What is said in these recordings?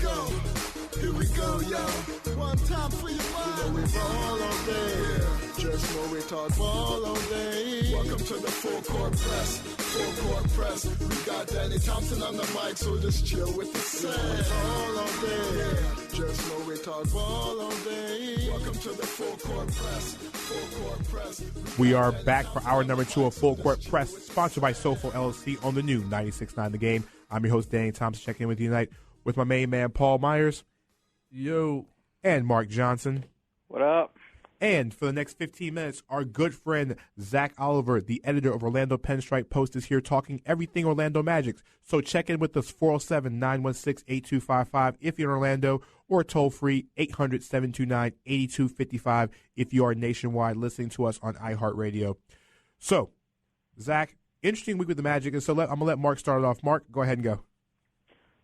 go. Here we go, yo. One time for your mind. You know we ball all day. Yeah. Just know we talk ball all day. Welcome to the full court press. Full court press. We got Danny Thompson on the mic, so just chill with the set. Ball all day. Yeah. Just know we talk ball all day. Welcome to the full court press. Full court press. We are back for hour number 2 of Full Court Press, sponsored by SOFOELLC on the new 96.9 The Game. I'm your host, Danny Thompson, checking in with you tonight with my main man, Paul Myers. Yo. And Marc Johnson. What up? And for the next 15 minutes, our good friend, Zach Oliver, the editor of Orlando Pinstripe Post, is here talking everything Orlando Magic. So check in with us, 407-916-8255 if you're in Orlando, or toll-free 800-729-8255 if you are nationwide listening to us on iHeartRadio. So, Zach, interesting week with the Magic, and so I'm going to let Marc start it off. Marc, go ahead and go.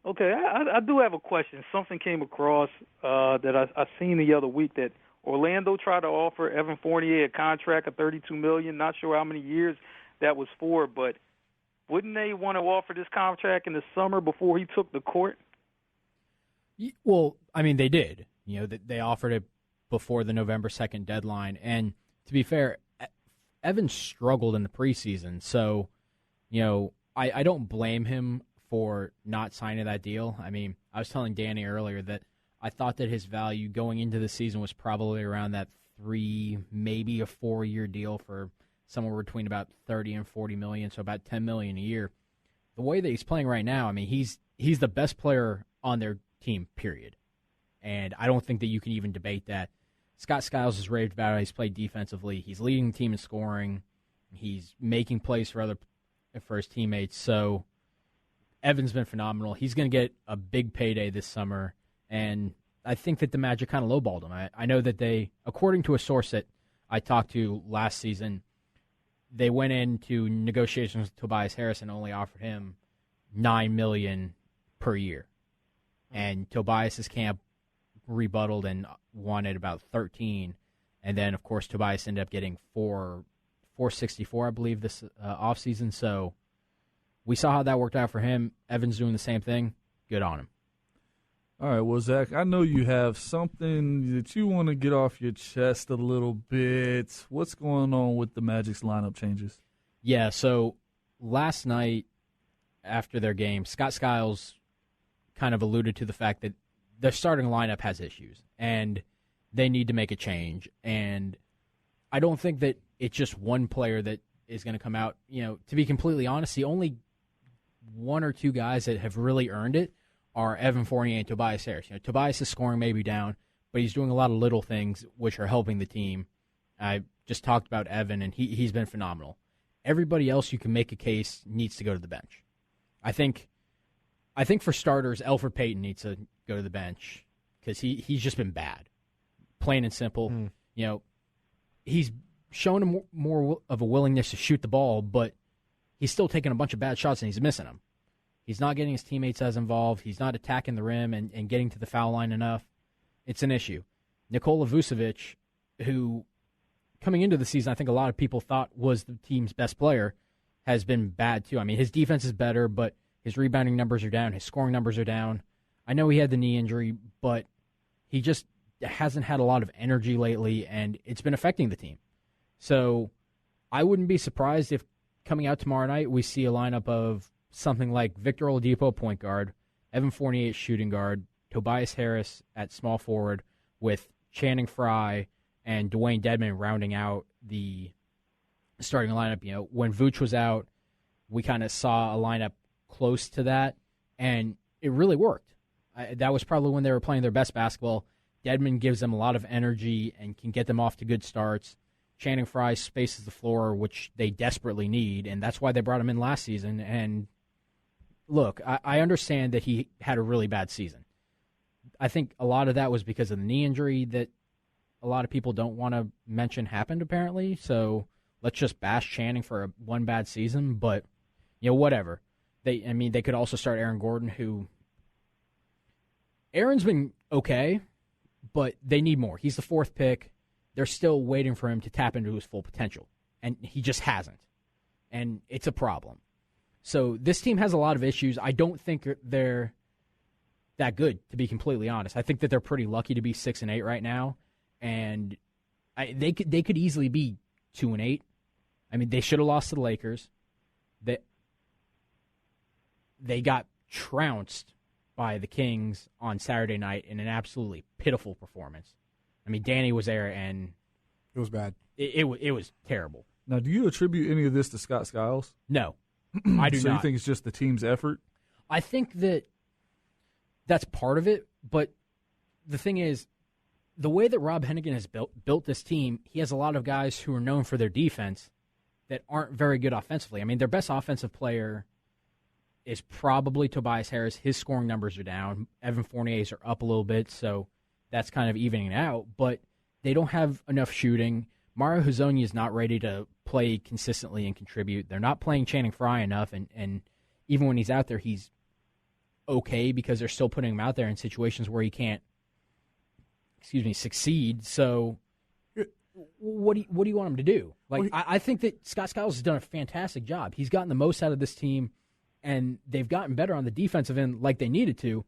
Okay, I do have a question. Something came across that I seen the other week that Orlando tried to offer Evan Fournier a contract of $32 million. Not sure how many years that was for, but wouldn't they want to offer this contract in the summer before he took the court? Well, I mean, they did. You know, they offered it before the November 2nd deadline. And to be fair, Evan struggled in the preseason. So, you know, I don't blame him for not signing that deal. I mean, I was telling Danny earlier that I thought that his value going into the season was probably around that 3, maybe a 4-year deal for somewhere between about 30 and 40 million, so about 10 million a year. The way that he's playing right now, I mean, he's the best player on their team, period. And I don't think that you can even debate that. Scott Skiles has raved about it. He's played defensively. He's leading the team in scoring. He's making plays for his teammates. So Evan's been phenomenal. He's going to get a big payday this summer, and I think that the Magic kind of lowballed him. I know that they, according to a source that I talked to last season, they went into negotiations with Tobias Harris and only offered him $9 million per year. And Tobias's camp rebutted and wanted about 13, and then of course Tobias ended up getting $464, I believe, this offseason. So we saw how that worked out for him. Evan's doing the same thing. Good on him. All right, well, Zach, I know you have something that you want to get off your chest a little bit. What's going on with the Magic's lineup changes? Yeah, so last night after their game, Scott Skiles kind of alluded to the fact that their starting lineup has issues, and they need to make a change. And I don't think that it's just one player that is going to come out. You know, to be completely honest, the only 1 or 2 guys that have really earned it are Evan Fournier and Tobias Harris. You know, Tobias' scoring may be down, but he's doing a lot of little things which are helping the team. I just talked about Evan, and he's been phenomenal. Everybody else you can make a case needs to go to the bench. I think for starters, Elfrid Payton needs to go to the bench because he's just been bad, plain and simple. You know, he's shown more of a willingness to shoot the ball, but he's still taking a bunch of bad shots and he's missing them. He's not getting his teammates as involved. He's not attacking the rim and getting to the foul line enough. It's an issue. Nikola Vucevic, who coming into the season I think a lot of people thought was the team's best player, has been bad too. I mean, his defense is better, but his rebounding numbers are down. His scoring numbers are down. I know he had the knee injury, but he just hasn't had a lot of energy lately, and it's been affecting the team. So I wouldn't be surprised if coming out tomorrow night we see a lineup of something like Victor Oladipo, point guard, Evan Fournier at shooting guard, Tobias Harris at small forward, with Channing Frye and Dwayne Dedmon rounding out the starting lineup. You know, when Vooch was out, we kind of saw a lineup close to that, and it really worked. That was probably when they were playing their best basketball. Dedmon gives them a lot of energy and can get them off to good starts. Channing Frye spaces the floor, which they desperately need, and that's why they brought him in last season. And look, I understand that he had a really bad season. I think a lot of that was because of the knee injury that a lot of people don't want to mention happened, apparently. So let's just bash Channing for one bad season, but, you know, whatever. They could also start Aaron Gordon, who Aaron's been okay, but they need more. He's the 4th pick. They're still waiting for him to tap into his full potential, and he just hasn't, and it's a problem. So this team has a lot of issues. I don't think they that good, to be completely honest. I think that they're pretty lucky to be 6-8 right now, and they could easily be 2-8. I mean, they should have lost to the Lakers. They got trounced by the Kings on Saturday night in an absolutely pitiful performance. I mean, Danny was there, and it was bad. It was terrible. Now, do you attribute any of this to Scott Skiles? No, I do not. So you think it's just the team's effort? I think that's part of it, but the thing is, the way that Rob Hennigan has built this team, he has a lot of guys who are known for their defense that aren't very good offensively. I mean, their best offensive player is probably Tobias Harris. His scoring numbers are down. Evan Fournier's are up a little bit, so that's kind of evening it out. But they don't have enough shooting. Mario Hezonja is not ready to play consistently and contribute. They're not playing Channing Frye enough, and even when he's out there, he's okay because they're still putting him out there in situations where he can't, succeed. So what do you want him to do? Like, I think that Scott Skiles has done a fantastic job. He's gotten the most out of this team, and they've gotten better on the defensive end like they needed to,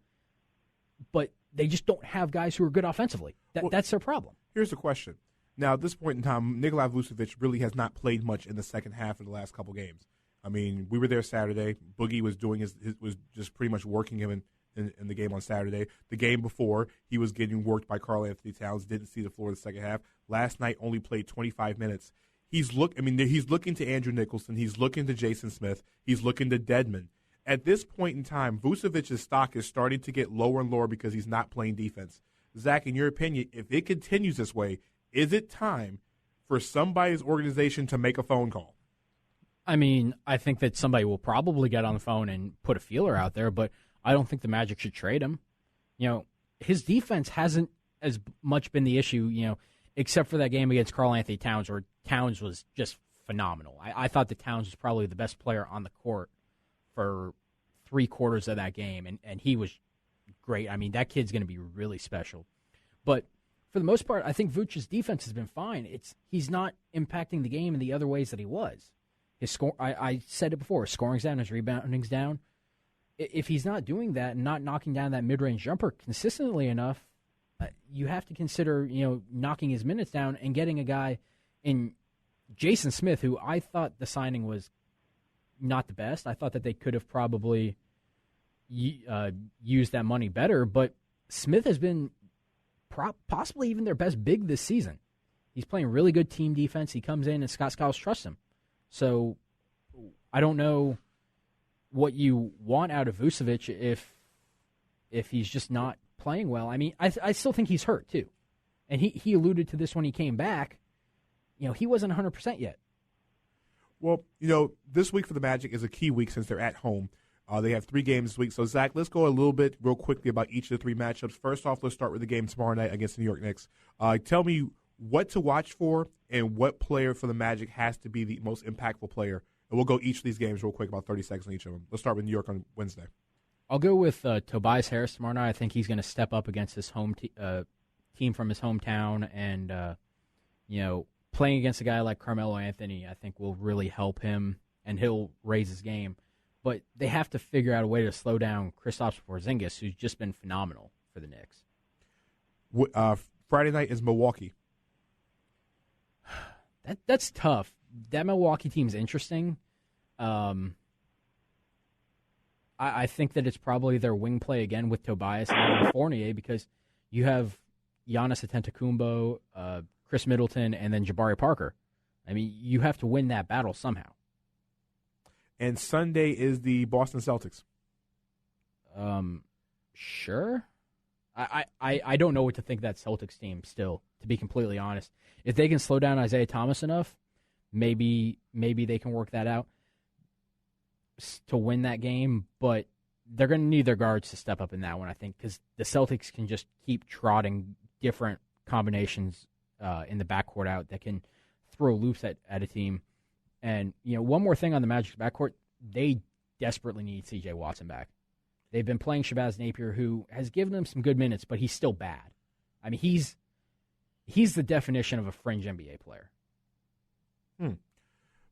but they just don't have guys who are good offensively. That's their problem. Here's the question. Now, at this point in time, Nikola Vucevic really has not played much in the second half of the last couple games. I mean, we were there Saturday. Boogie was doing was just pretty much working him in the game on Saturday. The game before, he was getting worked by Karl Anthony Towns, didn't see the floor in the second half. Last night, only played 25 minutes. He's looking to Andrew Nicholson. He's looking to Jason Smith. He's looking to Dedmon. At this point in time, Vucevic's stock is starting to get lower and lower because he's not playing defense. Zach, in your opinion, if it continues this way, is it time for somebody's organization to make a phone call? I mean, I think that somebody will probably get on the phone and put a feeler out there, but I don't think the Magic should trade him. You know, his defense hasn't as much been the issue, except for that game against Karl Anthony Towns where Towns was just phenomenal. I thought that Towns was probably the best player on the court for 3/4 of that game, and he was great. I mean, that kid's going to be really special. But for the most part, I think Vooch's defense has been fine. He's not impacting the game in the other ways that he was. His score, I said it before, his scoring's down, his rebounding's down. If he's not doing that and not knocking down that mid-range jumper consistently enough, you have to consider, knocking his minutes down and getting a guy in Jason Smith, who I thought the signing was not the best. I thought that they could have probably used that money better, but Smith has been possibly even their best big this season. He's playing really good team defense. He comes in and Scott Skiles trusts him. So I don't know what you want out of Vucevic if he's just not playing well. I mean, I still think he's hurt too. And he alluded to this when he came back. He wasn't 100% yet. Well, this week for the Magic is a key week since they're at home. They have 3 games this week. So, Zach, let's go a little bit real quickly about each of the 3 matchups. First off, let's start with the game tomorrow night against the New York Knicks. Tell me what to watch for and what player for the Magic has to be the most impactful player. And we'll go each of these games real quick, about 30 seconds on each of them. Let's start with New York on Wednesday. I'll go with Tobias Harris tomorrow night. I think he's going to step up against his home team from his hometown, and playing against a guy like Carmelo Anthony, I think will really help him, and he'll raise his game. But they have to figure out a way to slow down Kristaps Porzingis, who's just been phenomenal for the Knicks. Friday night is Milwaukee. That's tough. That Milwaukee team's interesting. I think that it's probably their wing play again with Tobias and Fournier, because you have Giannis Antetokounmpo, Chris Middleton, and then Jabari Parker. I mean, you have to win that battle somehow. And Sunday is the Boston Celtics. Sure. I don't know what to think of that Celtics team still, to be completely honest. If they can slow down Isaiah Thomas enough, maybe they can work that out to win that game, but they're going to need their guards to step up in that one, I think, because the Celtics can just keep trotting different combinations in the backcourt out that can throw loops at a team. And, one more thing on the Magic's backcourt, they desperately need C.J. Watson back. They've been playing Shabazz Napier, who has given them some good minutes, but he's still bad. I mean, he's the definition of a fringe NBA player.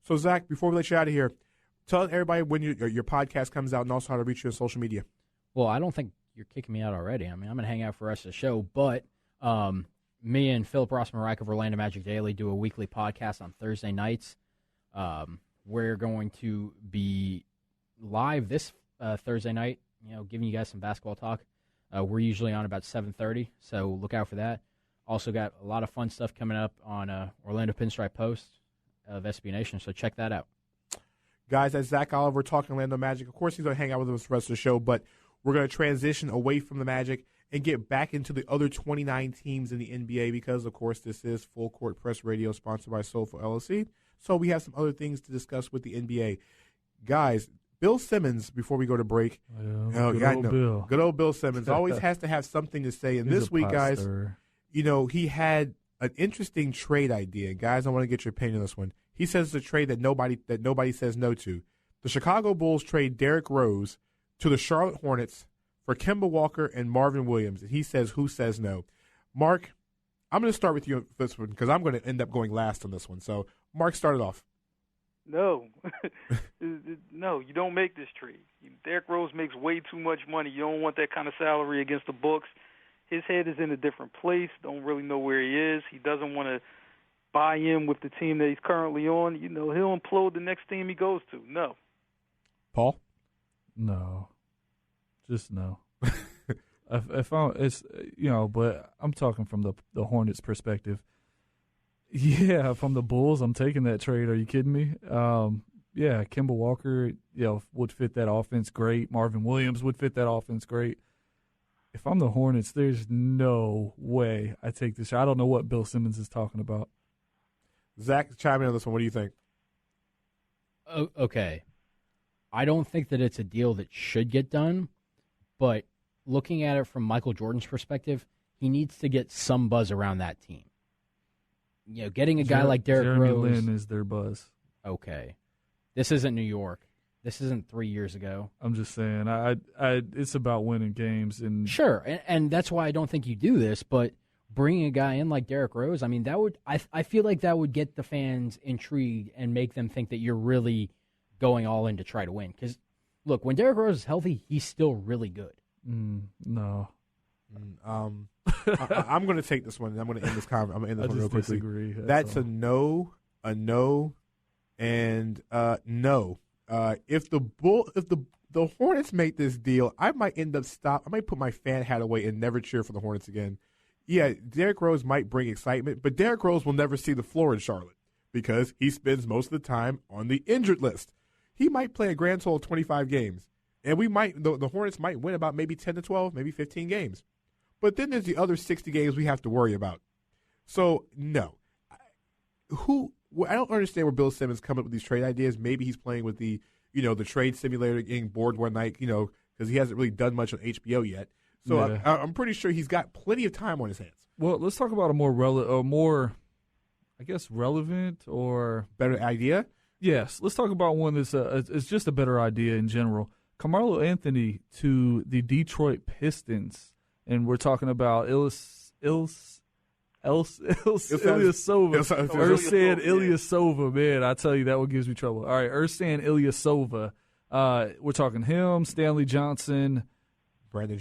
So, Zach, before we let you out of here, tell everybody when your podcast comes out and also how to reach you on social media. Well, I don't think you're kicking me out already. I mean, I'm going to hang out for the rest of the show. But me and Philip Rossman-Reich of Orlando Magic Daily do a weekly podcast on Thursday nights. We're going to be live this Thursday night, giving you guys some basketball talk. We're usually on about 7:30, so look out for that. Also got a lot of fun stuff coming up on Orlando Pinstripe Post of SB Nation, so check that out. Guys, that's Zach Oliver talking Orlando Magic. Of course, he's going to hang out with us the rest of the show, but we're going to transition away from the Magic and get back into the other 29 teams in the NBA because, of course, this is Full Court Press Radio sponsored by SOFOELLC. So we have some other things to discuss with the NBA. Guys, Bill Simmons, before we go to break. Bill. Good old Bill Simmons always has to have something to say. And He's this week, guys, stirrer. he had an interesting trade idea. Guys, I want to get your opinion on this one. He says it's a trade that nobody says no to. The Chicago Bulls trade Derrick Rose to the Charlotte Hornets for Kemba Walker and Marvin Williams. And he says, who says no? Mark, I'm going to start with you on this one because I'm going to end up going last on this one. So, Mark, start it off. No. No, you don't make this trade. Derrick Rose makes way too much money. You don't want that kind of salary against the books. His head is in a different place. Don't really know where he is. He doesn't want to buy in with the team that he's currently on. He'll implode the next team he goes to. No. Paul? No. Just no. But I'm talking from the Hornets perspective. Yeah, from the Bulls, I'm taking that trade. Are you kidding me? Kemba Walker, would fit that offense great. Marvin Williams would fit that offense great. If I'm the Hornets, there's no way I take this. I don't know what Bill Simmons is talking about. Zach, chime in on this one. What do you think? Okay. I don't think that it's a deal that should get done, but looking at it from Michael Jordan's perspective, he needs to get some buzz around that team. Getting a guy like Derrick Jeremy Rose. Lin is their buzz. Okay. This isn't New York. This isn't 3 years ago. I'm just saying, it's about winning games. And sure, and that's why I don't think you do this, but bringing a guy in like Derrick Rose, I mean, I feel like that would get the fans intrigued and make them think that you're really going all in to try to win. Because, look, when Derrick Rose is healthy, he's still really good. No. I'm going to take this one. I'm going to end this conversation. I'm going to end this one real quickly. Disagree. That's a no, and no. If the Hornets make this deal, I might I might put my fan hat away and never cheer for the Hornets again. Yeah, Derrick Rose might bring excitement, but Derrick Rose will never see the floor in Charlotte because he spends most of the time on the injured list. He might play a grand total of 25 games, and the Hornets might win about maybe 10 to 12, maybe 15 games. But then there's the other 60 games we have to worry about. So, no. I don't understand where Bill Simmons comes up with these trade ideas. Maybe he's playing with the trade simulator, getting bored one night, because he hasn't really done much on HBO yet. So yeah. I'm pretty sure he's got plenty of time on his hands. Well, let's talk about a more relevant or better idea. Yes, let's talk about one that's it's just a better idea in general. Carmelo Anthony to the Detroit Pistons, and we're talking about Ilyasova. Ersan Ilyasova, man, I tell you, that one gives me trouble. All right, Ersan Ilyasova. We're talking him, Stanley Johnson, Brandon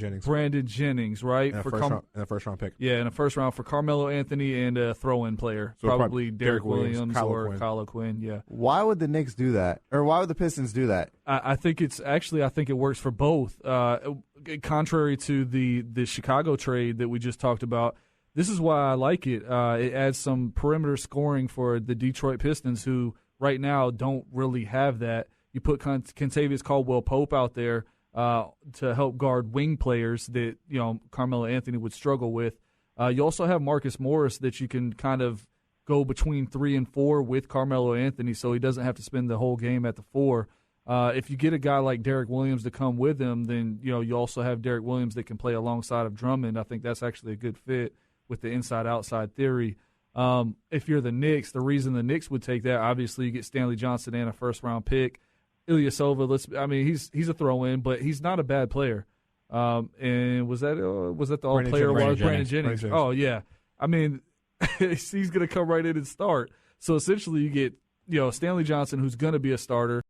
Jennings, right? And a first round pick. Yeah, in a first round for Carmelo Anthony and a throw-in player. So probably Derek Williams or Kyle Quinn, yeah. Why would the Knicks do that? Or why would the Pistons do that? I think it works for both. Contrary to the Chicago trade that we just talked about, this is why I like it. It adds some perimeter scoring for the Detroit Pistons, who right now don't really have that. You put Kentavious Caldwell-Pope out there to help guard wing players that Carmelo Anthony would struggle with. You also have Marcus Morris that you can kind of go between 3 and 4 with Carmelo Anthony, so he doesn't have to spend the whole game at the 4. If you get a guy like Derek Williams to come with him, then you also have Derek Williams that can play alongside of Drummond. I think that's actually a good fit with the inside-outside theory. If you're the Knicks, the reason the Knicks would take that, obviously you get Stanley Johnson and a first-round pick. Ilyasova, he's a throw-in, but he's not a bad player. And was that the all-player was Brandon Jennings? Oh, yeah. I mean, he's going to come right in and start. So essentially you get Stanley Johnson, who's going to be a starter.